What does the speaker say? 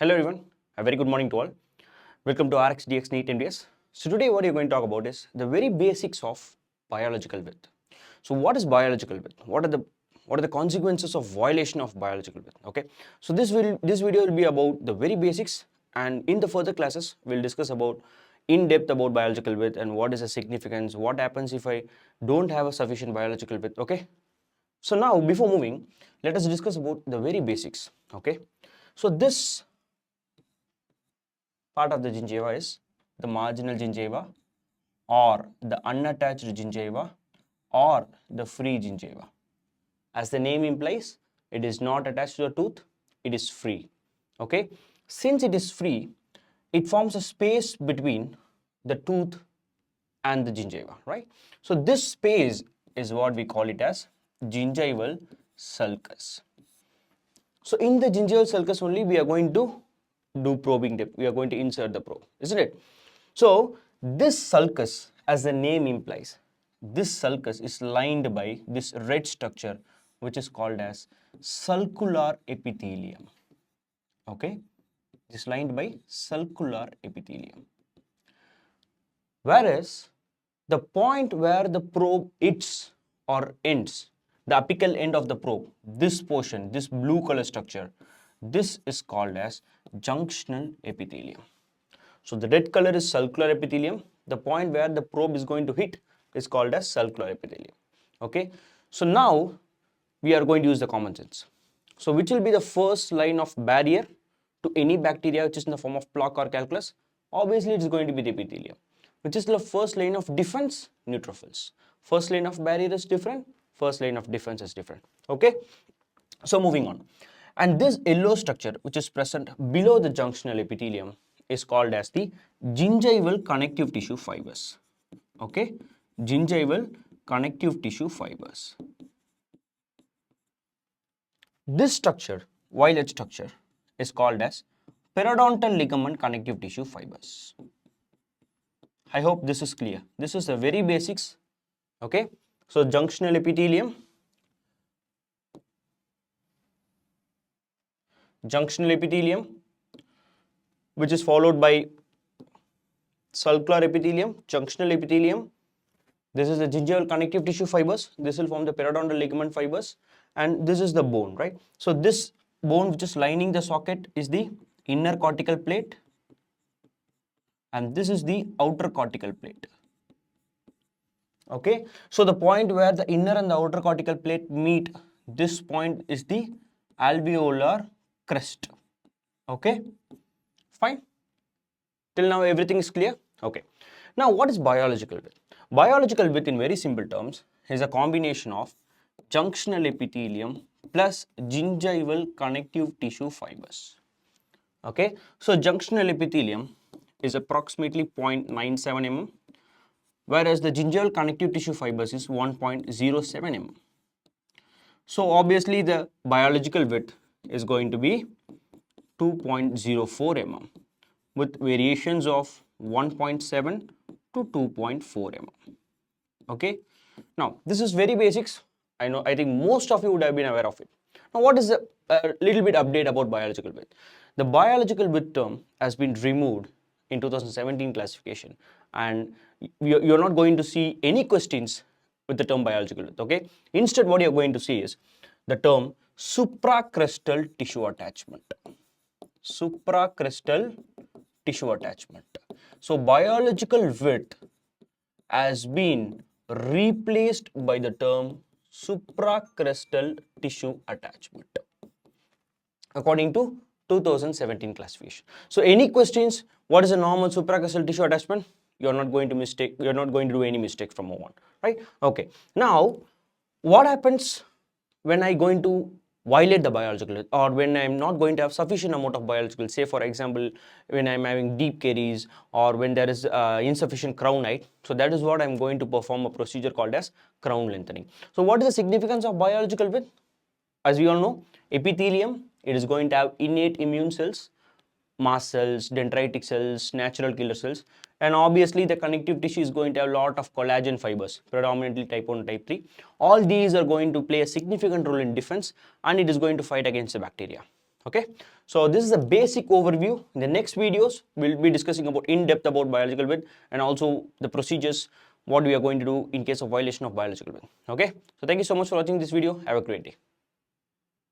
Hello everyone, a very good morning to all. Welcome to RxDx NEET MDS. So today what we're going to talk about is the very basics of biological width. So what is biological width? What are the consequences of violation of biological width? Okay. So this video will be about the very basics, and in the further classes we'll discuss about in depth about biological width and what is the significance, what happens if I don't have a sufficient biological width. Okay. So now before moving, let us discuss about the very basics. Okay. So this part of the gingiva is the marginal gingiva or the unattached gingiva or the free gingiva. As the name implies, it is not attached to the tooth, it is free. Okay. Since it is free, it forms a space between the tooth and the gingiva, right? So this space is what we call it as gingival sulcus. So in the gingival sulcus only we are going to do probing depth. We are going to insert the probe, isn't it? So this sulcus, as the name implies, this sulcus is lined by this red structure which is called as sulcular epithelium. Okay, it is lined by sulcular epithelium. Whereas the point where the probe hits or ends, the apical end of the probe, this portion, this blue color structure, this is called as junctional epithelium. So the red color is sulcular epithelium. The point where the probe is going to hit is called as sulcular epithelium. Okay. So now we are going to use the common sense. So which will be the first line of barrier to any bacteria which is in the form of plaque or calculus? Obviously it is going to be the epithelium. Which is the first line of defense? Neutrophils. First line of barrier is different. First line of defense is different. Okay. So moving on. And this yellow structure which is present below the junctional epithelium is called as the gingival connective tissue fibers. Okay. Gingival connective tissue fibers. This structure, violet structure, is called as periodontal ligament connective tissue fibers. I hope this is clear. This is the very basics. Okay. So junctional epithelium, which is followed by sulcular epithelium, junctional epithelium. This is the gingival connective tissue fibers. This will form the periodontal ligament fibers, and this is the bone, right? So this bone which is lining the socket is the inner cortical plate, and this is the outer cortical plate. Okay, so the point where the inner and the outer cortical plate meet, this point is the alveolar crest. Okay, fine. Till now everything is clear. Okay, now what is biological width? Biological width in very simple terms is a combination of junctional epithelium plus gingival connective tissue fibers. Okay, so junctional epithelium is approximately 0.97 mm, whereas the gingival connective tissue fibers is 1.07 mm. So obviously the biological width is going to be 2.04 mm with variations of 1.7 to 2.4 mm. Okay, now this is very basics. I think most of you would have been aware of it. Now what is the little bit update about biological width? The biological width term has been removed in 2017 classification, and you're not going to see any questions with the term biological width. Okay, instead what you're going to see is the term supracrestal tissue attachment. Supracrestal tissue attachment. So biological width has been replaced by the term supracrestal tissue attachment according to 2017 classification. So any questions, what is a normal supracrestal tissue attachment? You're not going to do any mistake from now on, right? Okay, now what happens when I going to violate the biological width, or when I'm not going to have sufficient amount of biological, say for example when I'm having deep caries or when there is insufficient crown height? So that is what I'm going to perform a procedure called as crown lengthening. So what is the significance of biological width? As we all know, epithelium, it is going to have innate immune cells, mast cells, dendritic cells, natural killer cells, and obviously the connective tissue is going to have a lot of collagen fibers, predominantly type 1, type 3. All these are going to play a significant role in defense, and it is going to fight against the bacteria. Okay, so this is a basic overview. In the next videos, we'll be discussing about in depth about biological width and also the procedures, what we are going to do in case of violation of biological width. Okay, so thank you so much for watching this video. Have a great day.